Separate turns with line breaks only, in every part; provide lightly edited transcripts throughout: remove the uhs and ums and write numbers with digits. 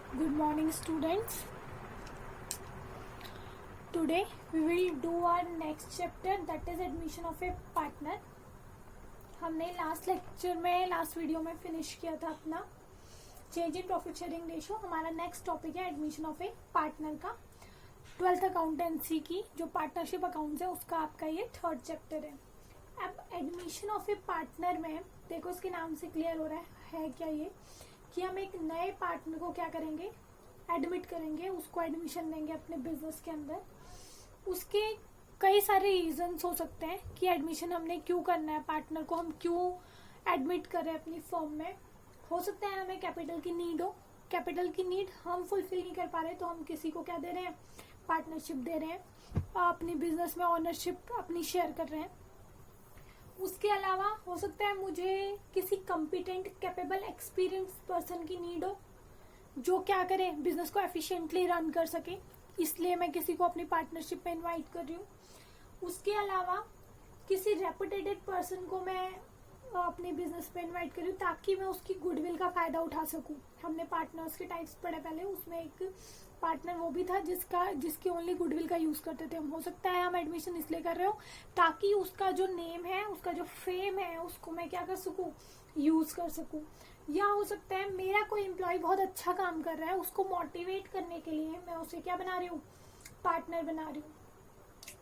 Good morning, students. Today we will do our next chapter, that is admission of a partner. हमने last video में finish किया था अपना change in profit sharing ratio. हमारा next topic है admission of A partner का. 12th accountancy की जो पार्टनरशिप अकाउंट्स है उसका आपका ये थर्ड चैप्टर है. अब एडमिशन ऑफ ए पार्टनर में देखो, इसके नाम से क्लियर हो रहा है क्या ये कि हम एक नए पार्टनर को क्या करेंगे, एडमिट करेंगे, उसको एडमिशन देंगे अपने बिजनेस के अंदर. उसके कई सारे रीजंस हो सकते हैं कि एडमिशन हमने क्यों करना है, पार्टनर को हम क्यों एडमिट करें अपनी फर्म में. हो सकता है हमें कैपिटल की नीड हो, कैपिटल की नीड हम फुलफिल नहीं कर पा रहे तो हम किसी को क्या दे रहे हैं, पार्टनरशिप दे रहे हैं, अपनी बिजनेस में ओनरशिप अपनी शेयर कर रहे हैं. उसके अलावा हो सकता है मुझे किसी कॉम्पिटेंट कैपेबल एक्सपीरियंस पर्सन की नीड हो जो क्या करे, बिजनेस को एफिशिएंटली रन कर सके, इसलिए मैं किसी को अपनी पार्टनरशिप में इनवाइट कर रही हूँ. उसके अलावा किसी रेपुटेटेड पर्सन को मैं अपने बिजनेस पे इनवाइट कर रही हूँ ताकि मैं उसकी गुडविल का फायदा उठा सकूँ. हमने पार्टनर्स के टाइप्स पढ़े पहले, उसमें एक पार्टनर वो भी था जिसकी ओनली गुडविल का यूज करते थे हम. हो सकता है हम एडमिशन इसलिए कर रहे हो ताकि उसका जो नेम है, उसका जो फेम है, उसको मैं क्या कर सकूँ, यूज कर सकूँ. या हो सकता है मेरा कोई एम्प्लॉय बहुत अच्छा काम कर रहा है, उसको मोटिवेट करने के लिए मैं उसे क्या बना रही हूँ, पार्टनर बना रही हूँ.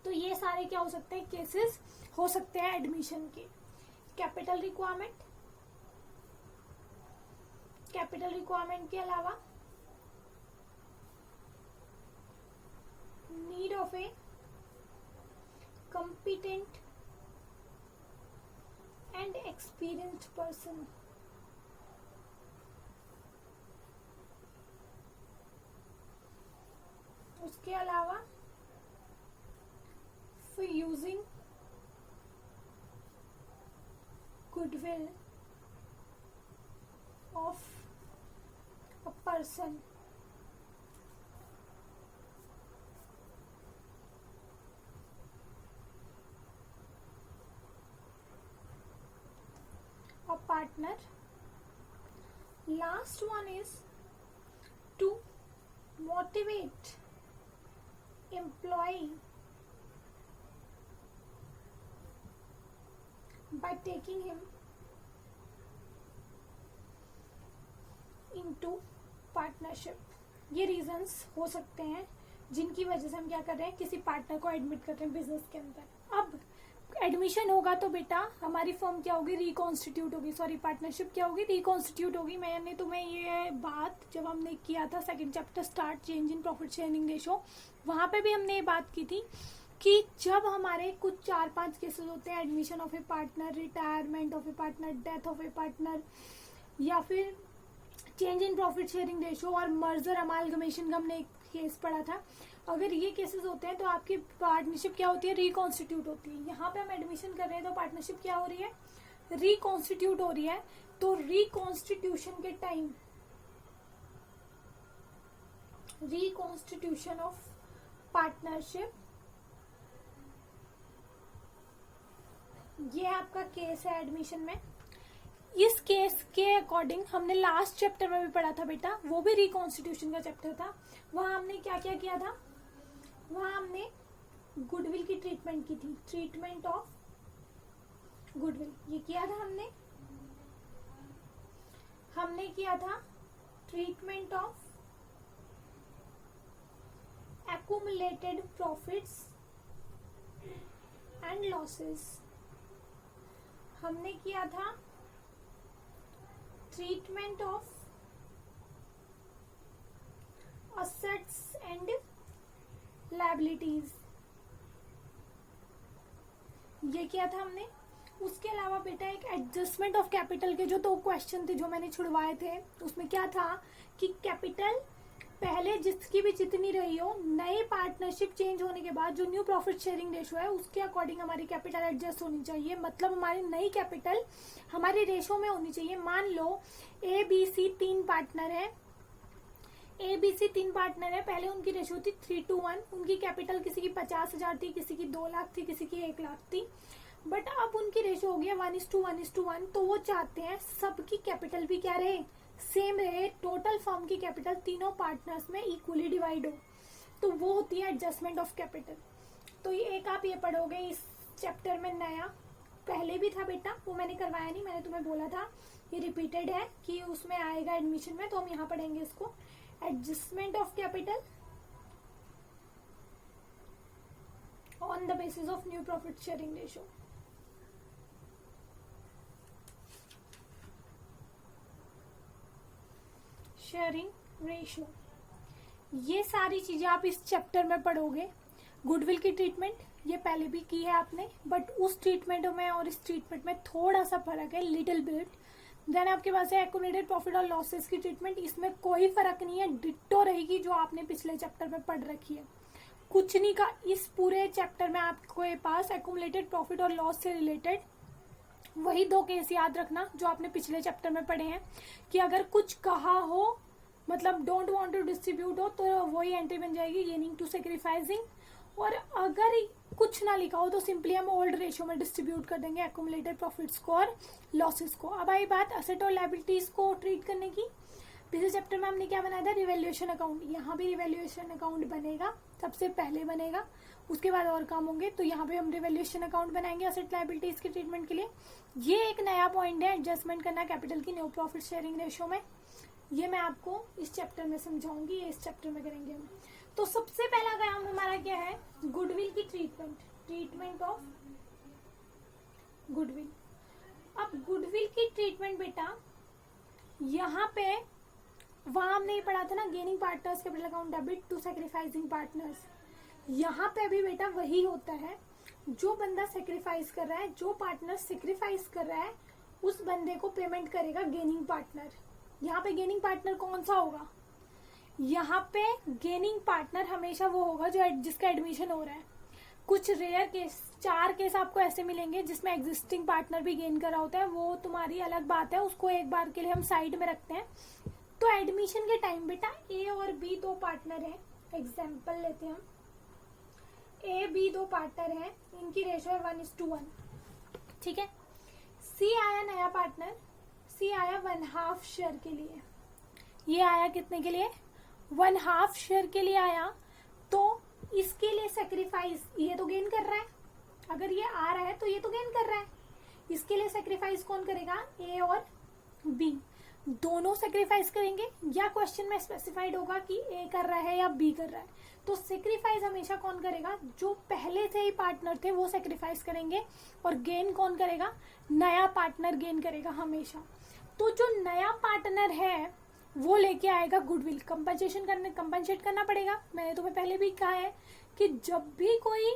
तो ये सारे क्या हो सकते हैं, केसेस हो सकते हैं एडमिशन के. कैपिटल रिक्वायरमेंट के अलावा need of A competent and experienced person. उसके अलावा for using goodwill of a person. A partner. Last one is to motivate employee by taking him into partnership. ये रीजंस हो सकते हैं जिनकी वजह से हम क्या कर रहे हैं, किसी पार्टनर को एडमिट कर रहे हैं बिजनेस के अंदर. अब एडमिशन होगा तो बेटा हमारी फर्म क्या होगी, रिकॉन्स्टिट्यूट होगी. सॉरी, पार्टनरशिप क्या होगी, रिकॉन्स्टिट्यूट होगी. मैंने तुम्हें ये बात जब हमने किया था second chapter start change in profit sharing ratio, वहां पे भी हमने ये बात की थी कि जब हमारे कुछ 4-5 केसेस होते हैं, admission of A partner, retirement of A partner, death of A partner, या फिर change in profit sharing ratio और मर्जर अमालगमेशन का हमने एक केस पढ़ा था. अगर ये केसेस होते हैं तो आपकी पार्टनरशिप क्या होती है, रिकॉन्स्टिट्यूट होती है. यहाँ पे हम एडमिशन कर रहे हैं तो पार्टनरशिप क्या हो रही है, रिकॉन्स्टिट्यूट हो रही है. तो रिकॉन्स्टिट्यूशन के टाइम, रिकॉन्स्टिट्यूशन ऑफ पार्टनरशिप, ये आपका केस है एडमिशन में. इस केस के अकॉर्डिंग हमने लास्ट चैप्टर में भी पढ़ा था बेटा, वो भी रिकॉन्स्टिट्यूशन का चैप्टर था. वहां हमने क्या क्या किया था, वहां हमने गुडविल की ट्रीटमेंट की थी, ट्रीटमेंट ऑफ गुडविल. ये किया था हमने किया था treatment of accumulated profits and losses. हमने किया था treatment of assets and liabilities. ये किया था हमने. उसके अलावा बेटा एक एडजस्टमेंट ऑफ कैपिटल के जो 2 क्वेश्चन थे जो मैंने छुड़वाए थे, उसमें क्या था कि कैपिटल पहले जिसकी भी जितनी रही हो, नए पार्टनरशिप चेंज होने के बाद जो न्यू प्रॉफिट शेयरिंग रेशो है उसके अकॉर्डिंग हमारी कैपिटल एडजस्ट होनी चाहिए. मतलब हमारी नई कैपिटल हमारे रेशो में होनी चाहिए. मान लो ABC 3 पार्टनर है, ABC 3 पार्टनर है, पहले उनकी रेशो थी 3:1. उनकी कैपिटल किसी की 50,000 थी, किसी की 2 लाख थी, किसी की 1 लाख थी. बट अब उनकी रेशो हो गया 1:1:1. तो वो चाहते हैं सबकी कैपिटल भी क्या रहे, सेम रहे, टोटल फर्म की कैपिटल तीनों पार्टनर्स में इक्वली डिवाइड हो, तो वो होती है एडजस्टमेंट ऑफ कैपिटल। तो ये एक आप ये पढ़ोगे इस चैप्टर में, नया पहले भी था बेटा, वो मैंने करवाया नहीं, मैंने तुम्हें बोला था ये रिपीटेड है कि उसमें आएगा एडमिशन में, तो हम यहाँ पढ़ेंगे इसको, adjustment of capital on the basis of new profit sharing ratio. Sharing ratio, ये सारी चीजें आप इस चैप्टर में पढ़ोगे। गुडविल की ट्रीटमेंट ये पहले भी की है आपने, बट उस ट्रीटमेंट में और इस ट्रीटमेंट में थोड़ा सा फर्क है, लिटिल बिट। देन आपके पास है एक्यूमुलेटेड प्रॉफिट और लॉसेस की ट्रीटमेंट, इसमें कोई फर्क नहीं है, डिट्टो रहेगी जो आपने पिछले चैप्टर में पढ़ रखी है, कुछ नहीं का। इस पूरे चैप्टर में आपके पास एक्यूमुलेटेड प्रॉफिट और लॉस से रिलेटेड वही 2 केस याद रखना जो आपने पिछले चैप्टर में पढ़े हैं, कि अगर कुछ कहा हो, मतलब डोंट वांट टू डिस्ट्रीब्यूट हो, तो वही एंट्री बन जाएगी गेनिंग टू सेक्रीफाइसिंग, और अगर कुछ ना लिखा हो तो सिंपली हम ओल्ड रेशियो में डिस्ट्रीब्यूट कर देंगे एक्यूमुलेटेड प्रॉफिट्स को और लॉसेस को। अब आई बात असेट और लायबिलिटीज को ट्रीट करने की। पिछले चैप्टर में हमने क्या बनाया था, रिवैल्यूएशन अकाउंट। यहाँ भी रिवैल्यूएशन अकाउंट बनेगा, सबसे पहले बनेगा, उसके बाद और काम होंगे। तो यहाँ पे हम रिवैल्यूएशन अकाउंट बनाएंगे असेट लायबिलिटीज के ट्रीटमेंट के लिए। ये एक नया पॉइंट है, एडजस्टमेंट करना कैपिटल की न्यू प्रॉफिट शेयरिंग रेशियो में। ये मैं आपको इस चैप्टर में समझाऊंगी, ये इस चैप्टर में करेंगे हम। तो सबसे पहला काम हमारा क्या है, गुडविल की ट्रीटमेंट, ट्रीटमेंट ऑफ गुडविल। अब गुडविल की ट्रीटमेंट बेटा, यहाँ पे वहां हमने पढ़ा था ना, gaining partners capital account debit to sacrificing partners. यहाँ पे भी बेटा वही होता है, जो बंदा सेक्रीफाइस कर रहा है, जो पार्टनर सेक्रीफाइस कर रहा है, उस बंदे को पेमेंट करेगा गेनिंग पार्टनर। यहाँ पे गेनिंग पार्टनर कौन सा होगा, यहाँ पे गेनिंग पार्टनर हमेशा वो होगा जो जिसका एडमिशन हो रहा है। कुछ रेयर केस, 4 केस आपको ऐसे मिलेंगे जिसमें एग्जिस्टिंग पार्टनर भी गेन कर रहा होता है, वो तुम्हारी अलग बात है, उसको एक बार के लिए हम साइड में रखते हैं। तो एडमिशन के टाइम बेटा ए और बी 2 पार्टनर हैं, एग्जाम्पल लेते हैं हम, ए बी 2 पार्टनर हैं, इनकी रेशियो है 1:1, ठीक है। सी आया नया पार्टनर, सी आया 1/2 शेयर के लिए, ये आया कितने के लिए, 1/2 शेयर के लिए आया। तो इसके लिए सेक्रीफाइस, ये तो गेन कर रहा है, अगर ये आ रहा है तो ये तो गेन कर रहा है, इसके लिए सेक्रीफाइस कौन करेगा, ए और बी दोनों सेक्रीफाइस करेंगे, या क्वेश्चन में स्पेसिफाइड होगा कि ए कर रहा है या बी कर रहा है। तो सेक्रीफाइस हमेशा कौन करेगा, जो पहले से ही पार्टनर थे वो सेक्रीफाइस करेंगे, और गेन कौन करेगा, नया पार्टनर गेन करेगा हमेशा। तो जो नया पार्टनर है वो लेके आएगा गुडविल, कंपनसेट करना पड़ेगा। मैंने तुम्हें पहले भी कहा है कि जब भी कोई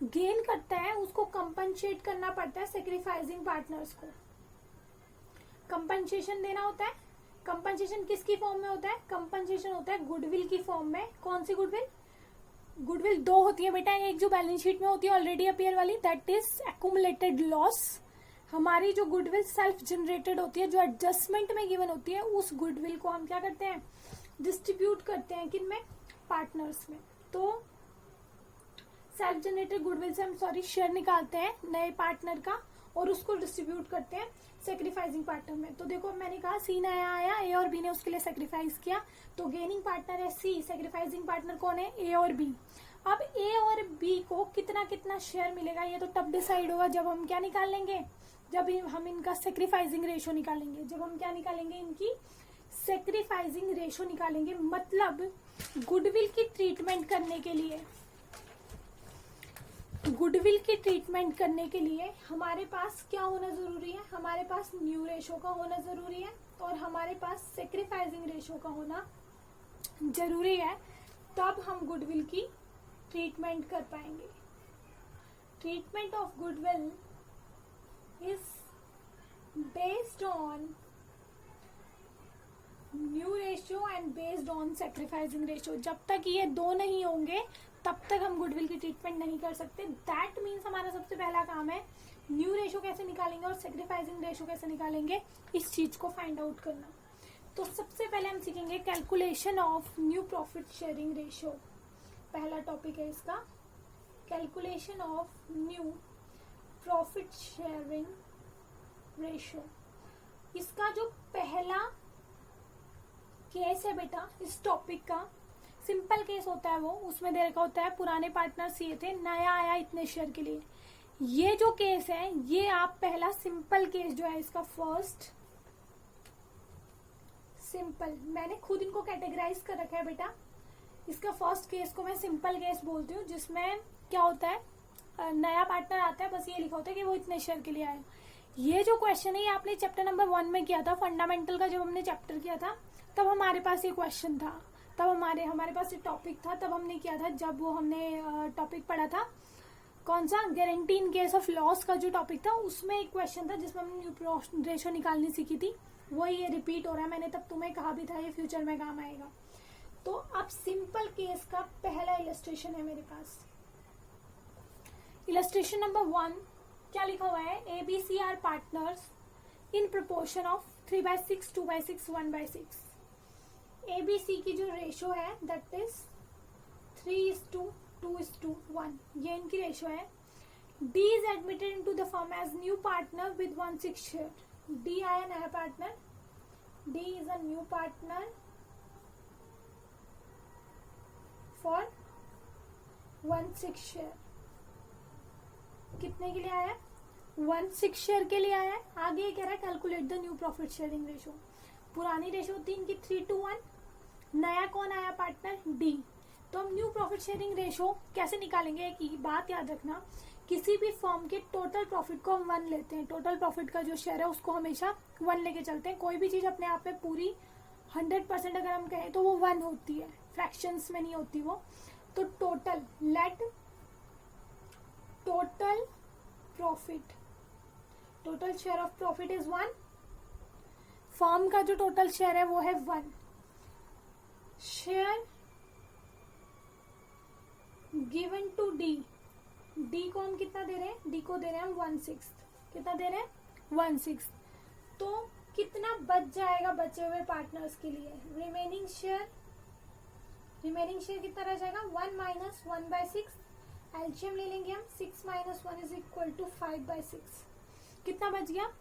गेन करता है उसको कंपनसेट करना पड़ता है सेक्रीफाइसिंग पार्टनर्स को, कंपनसेशन देना होता है। कंपनसेशन किसकी फॉर्म में होता है, कंपनसेशन होता है गुडविल की फॉर्म में। कौन सी गुडविल, गुडविल 2 होती है बेटा, एक जो बैलेंस शीट में होती है ऑलरेडी अपीयर वाली, दैट इज एक्यूमुलेटेड लॉस। हमारी जो गुडविल सेल्फ जनरेटेड होती है, जो एडजस्टमेंट में गिवन होती है, उस गुडविल को हम क्या करते हैं, डिस्ट्रीब्यूट करते हैं किन में, पार्टनर्स में। तो सेल्फ जनरेटेड गुडविल से हम शेयर निकालते हैं नए पार्टनर का, और उसको डिस्ट्रीब्यूट करते हैं सेक्रीफाइसिंग पार्टनर में। तो देखो मैंने कहा सी नया आया, ए और बी ने उसके लिए सेक्रीफाइस किया, तो गेनिंग पार्टनर है सी, सेक्रीफाइसिंग पार्टनर कौन है, ए और बी। अब ए और बी को कितना कितना शेयर मिलेगा, ये तो तब डिसाइड होगा जब हम क्या निकाल लेंगे, जब हम इनका सेक्रीफाइसिंग रेशो निकालेंगे। जब हम क्या निकालेंगे, इनकी सेक्रीफाइसिंग रेशो निकालेंगे। मतलब गुडविल की ट्रीटमेंट करने के लिए, गुडविल की ट्रीटमेंट करने के लिए हमारे पास क्या होना जरूरी है, हमारे पास न्यू रेशो का होना जरूरी है, और हमारे पास सेक्रीफाइसिंग रेशो का होना जरूरी है, तब हम गुडविल की ट्रीटमेंट कर पाएंगे। Treatment of goodwill is based on new ratio and based on sacrificing ratio. जब तक ये 2 नहीं होंगे तब तक हम गुडविल की ट्रीटमेंट नहीं कर सकते। दैट मीन्स हमारा सबसे पहला काम है न्यू रेशियो कैसे निकालेंगे और सेक्रीफाइसिंग रेशियो कैसे निकालेंगे, इस चीज को फाइंड आउट करना। तो सबसे पहले हम सीखेंगे calculation of new profit sharing ratio. पहला टॉपिक है इसका, calculation of new profit sharing ratio. इसका जो पहला केस है बेटा इस टॉपिक का, सिंपल केस होता है वो, उसमें दे रखा होता है पुराने पार्टनर्स ये थे, नया आया इतने शेयर के लिए। ये जो केस है ये आप पहला सिंपल केस जो है इसका फर्स्ट सिंपल, मैंने खुद इनको कैटेगराइज कर रखा है बेटा। इसका फर्स्ट केस को मैं सिंपल केस बोलती हूँ, जिसमें क्या होता है नया पार्टनर आता है, बस ये लिखा होता है कि वो इतने शेयर के लिए आया। ये जो क्वेश्चन है ये आपने चैप्टर नंबर 1 में किया था, फंडामेंटल का जब हमने चैप्टर किया था तब हमारे पास ये क्वेश्चन था, तब हमारे पास ये टॉपिक था, तब हमने किया था जब वो हमने टॉपिक पढ़ा था कौन सा, guarantee in case of loss का जो टॉपिक था, उसमें एक क्वेश्चन था जिसमें हमने न्यू रेशो निकालनी सीखी थी। वही ये रिपीट हो रहा है, मैंने तब तुम्हें कहा भी था ये फ्यूचर में काम आएगा। तो अब सिंपल केस का पहला इलस्ट्रेशन है मेरे पास। इलस्ट्रेशन नंबर 1 क्या लिखा हुआ है, ABC are partners in proportion of 3/6, 2/6, 1/6। ABC की जो रेशो है दैट इज 3:2:1, ये इनकी रेशो है। D is admitted into the firm as new partner with 1/6 share। D आया नया partner, D is a new partner for 1/6 share. कितने के लिए आया है, 1/6 शेयर के लिए आया है। आगे ये कह रहा है calculate the new profit sharing ratio. पुरानी रेशो थी इनकी 3:1, नया कौन आया पार्टनर, D। तो हम न्यू प्रॉफिट शेयरिंग रेशो कैसे निकालेंगे, एक बात याद रखना, किसी भी फर्म के टोटल प्रॉफिट को हम 1 लेते हैं, टोटल प्रॉफिट का जो शेयर है उसको हमेशा 1 लेके चलते हैं। कोई भी चीज अपने आप में पूरी 100% अगर हम कहें तो वो 1 होती है, फ्रैक्शंस में नहीं होती वो। तो total let total profit, total share of profit is 1। Firm का जो टोटल शेयर है वो है 1। Share given to D, D को हम कितना दे रहे हैं, डी को दे रहे हैं हम 1/6। कितना दे रहे हैं, 1/6। तो कितना बच जाएगा बचे हुए पार्टनर्स के लिए, रिमेनिंग शेयर कितना रह जाएगा, 1 - 1/6। एलसीएम ले लेंगे हम, 6 - 1 = 5/6। कितना बच गया,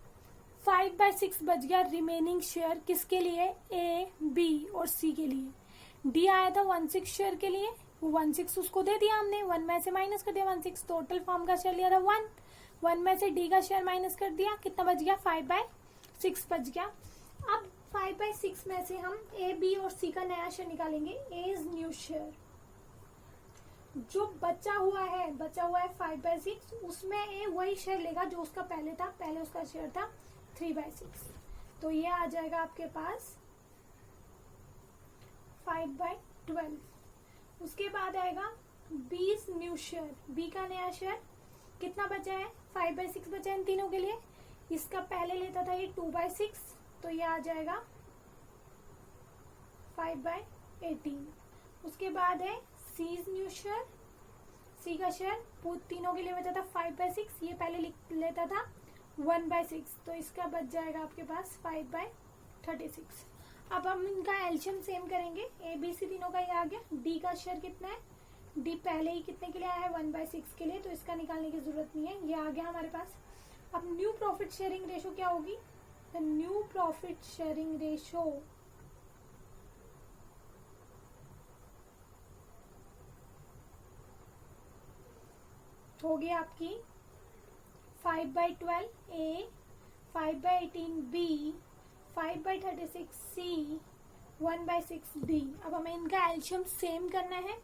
5/6 बच गया रिमेनिंग शेयर। किसके लिए, A, B और C के लिए। D आया था 1/6 शेयर के लिए, वो 1/6 उसको दे दिया हमने, 1 में से माइनस कर दिया 1/6। टोटल फॉर्म का शेयर लिया था 1 में से D का शेयर माइनस कर दिया, कितना बच गया, 5/6 बच गया। अब 5/6 में से हम A, B और C का नया शेयर निकालेंगे। A इज न्यू शेयर, जो बचा हुआ है 5/6, उसमें A वही शेयर लेगा जो उसका पहले था, पहले उसका शेयर था 3/6। तो ये आ जाएगा आपके पास 5/12। उसके बाद आएगा B's न्यू शेयर, B का नया शेयर कितना बचा है, 5/6 बचा है इन तीनों के लिए। इसका पहले लेता था ये 2/6, तो ये आ जाएगा 5/18। उसके बाद है C's न्यू शेयर, C का शेयर तीनों के लिए बचा था 5/6, ये पहले लेता था 1/6, तो इसका बच जाएगा आपके पास 5/36। अब हम इनका एलसीएम सेम करेंगे, A, B, C तीनों का ये आ गया। D का शेयर कितना है, D पहले ही कितने के लिए आया है, 1/6 के लिए, तो इसका निकालने की जरूरत नहीं है, ये आ गया हमारे पास। अब न्यू प्रॉफिट शेयरिंग रेशो क्या होगी, the new profit sharing ratio होगी आपकी 5/12 A, 5/18 B, 5/36 C, 1/6 D। अब हमें इनका एलसीएम सेम करना है।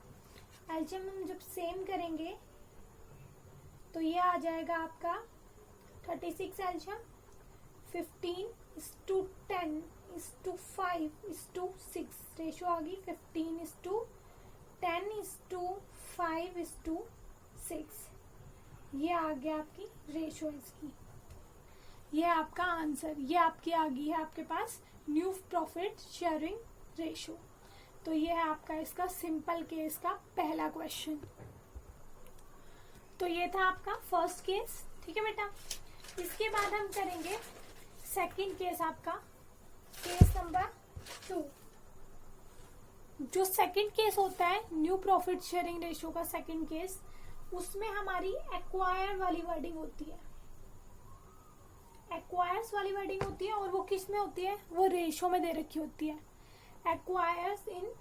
एलसीएम हम जब सेम करेंगे तो ये आ जाएगा आपका 36 एलसीएम, 15:10:5:6 रेशो आ गई, 15:10:5:6। ये आ गया आपकी रेशो इसकी, ये आपका आंसर, ये आपकी आ गई है आपके पास न्यू प्रॉफिट शेयरिंग रेशो। तो ये है आपका इसका सिंपल केस का पहला क्वेश्चन। तो ये था आपका फर्स्ट केस, ठीक है बेटा। इसके बाद हम करेंगे सेकंड केस, आपका केस नंबर 2। जो सेकंड केस होता है न्यू प्रॉफिट शेयरिंग रेशो का सेकंड केस, उसमें हमारी एक्वायर वाली वर्डिंग होती है, एक्वायर्स वाली वर्डिंग होती है, और वो किस में होती है, वो रेशो में दे रखी होती है। Acquires in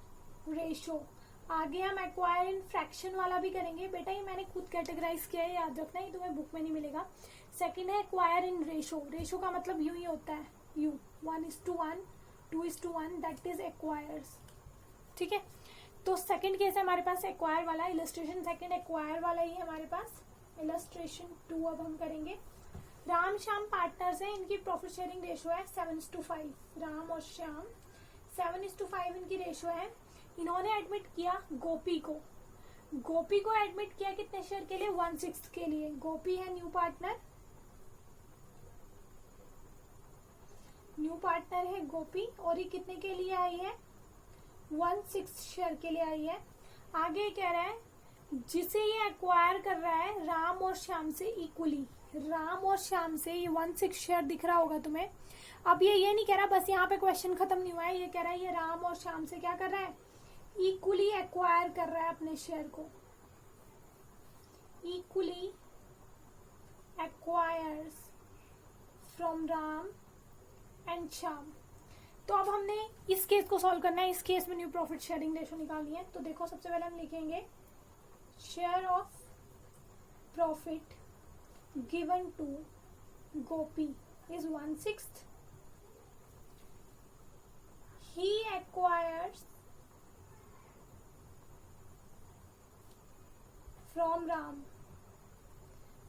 ratio. आगे हम एक्वायर इन फ्रैक्शन वाला भी करेंगे बेटा, ये मैंने खुद कैटेगराइज किया है, याद रखना, ये तुम्हें बुक में नहीं मिलेगा। सेकंड है एक्वायर इन रेशो। रेशो का मतलब यू ही होता है, यू 1:1, 2:1, दैट इज एक्वायर्स। ठीक है, तो सेकंड केस है हमारे पास एक्वायर वाला। इलस्ट्रेशन सेकंड एक्वायर वाला ही है हमारे पास। इलस्ट्रेशन 2 अब हम करेंगे। राम श्याम पार्टनर्स हैं, इनकी प्रॉफिट शेयरिंग रेशो है 7:5। राम और श्याम 7:5 इनकी रेशो है। इन्होंने एडमिट किया गोपी को। गोपी को एडमिट किया कितने शेयर के लिए? 1/6 के लिए। गोपी है न्यू पार्टनर, न्यू पार्टनर है गोपी, और ये कितने के लिए आई है? 1/6 शेयर के लिए आई है। आगे कह रहा है जिसे ये एक्वायर कर रहा है राम और श्याम से इक्वली। राम और श्याम से ये 1/6 शेयर दिख रहा होगा तुम्हें। अब ये नहीं कह रहा, बस यहाँ पे क्वेश्चन खत्म नहीं हुआ है, ये कह रहा है ये राम और श्याम से क्या कर रहा है? इक्वली एक्वायर कर रहा है अपने शेयर को। Equally acquires from Ram and Shyam. तो अब हमने इस केस को सॉल्व करना है। इस केस में न्यू प्रॉफिट शेयरिंग रेशो निकालनी है। तो देखो, सबसे पहले हम लिखेंगे share of profit given to Gopi is 1/6। He acquires from Ram.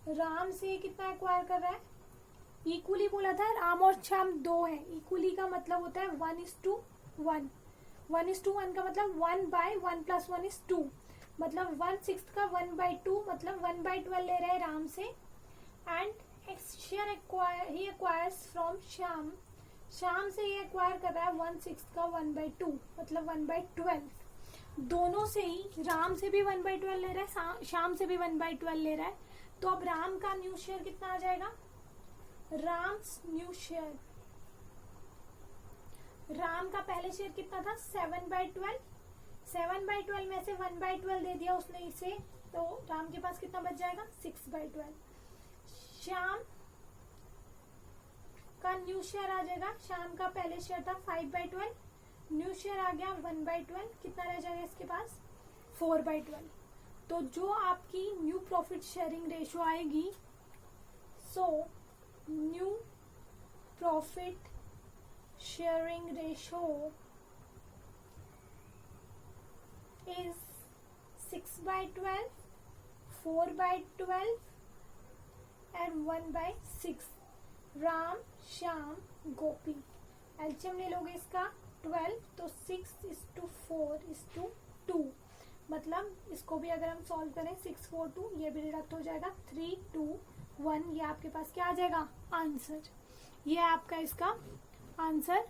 Ram से कितना एक्वायर कर रहा है? इक्वली बोला था, राम और श्याम 2 है। इक्वली का मतलब होता है 1:1। 1:1 का मतलब 1/1 + 1 = 2, मतलब 1/6 का 1/2, मतलब 1/12 ले रहे हैं राम से। And share he acquires from Shyam. Shyam से ये एक्वायर कर रहा है 1/6 का 1/2, मतलब 1/12। दोनों से ही, राम से भी 1/12 ले रहा है, श्याम से भी 1/12 ले रहा है। तो अब राम का न्यू शेयर कितना आ जाएगा? राम्स न्यू शेयर, राम का पहले शेयर कितना था? 7/12। 7/12 में से 1/12 दे दिया उसने इसे, तो राम के पास कितना बच जाएगा? 6/12। श्याम का न्यू शेयर आ जाएगा, श्याम का पहले शेयर था 5/12, न्यू शेयर आ गया 1/12, कितना रह जाएगा इसके पास? 4/12। तो जो आपकी न्यू प्रॉफिट शेयरिंग रेशो आएगी, so new profit sharing ratio is 6/12, 4/12 and 1/6। Ram Shyam Gopi. LCM ले लोगे इसका 12, तो 6:4:2, मतलब इसको भी अगर हम सॉल्व करें 6, 4, 2, ये भी डिडक्ट हो जाएगा, 3, 2, 1, ये आपके पास क्या आ जाएगा? आंसर। ये आपका इसका आंसर।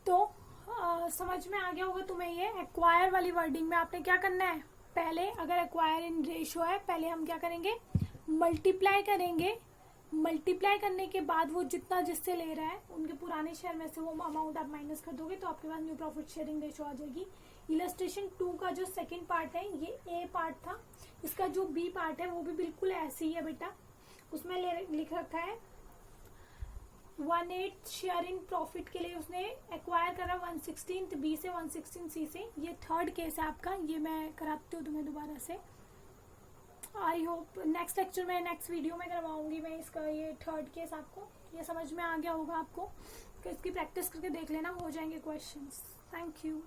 तो समझ में आ गया होगा तुम्हें। ये एक्वायर वाली वर्डिंग में आपने क्या करना है? पहले अगर एक्वायर इन रेशो है, पहले हम क्या करेंगे? मल्टीप्लाई करेंगे। मल्टीप्लाई करने के बाद वो जितना जिससे ले रहा है उनके पुराने शेयर में से वो अमाउंट आप माइनस कर दोगे, तो आपके पास न्यू प्रॉफिट शेयरिंग रेशो आ जाएगी। इलस्ट्रेशन 2 का जो सेकंड पार्ट है, ये ए पार्ट था, इसका जो बी पार्ट है वो भी बिल्कुल ऐसे ही है बेटा। उसमें लिख रखा है 1/8 शेयर इन प्रॉफिट के लिए उसने एक्वायर करा 1/16 बी से, 1/16 सी से। ये थर्ड केस है आपका, ये मैं कराती हूँ तुम्हें दोबारा से। आई होप नेक्स्ट लेक्चर में, नेक्स्ट वीडियो में करवाऊंगी मैं इसका ये थर्ड केस। आपको ये समझ में आ गया होगा आपको, कि इसकी प्रैक्टिस करके देख लेना, हो जाएंगे क्वेश्चंस। Thank you.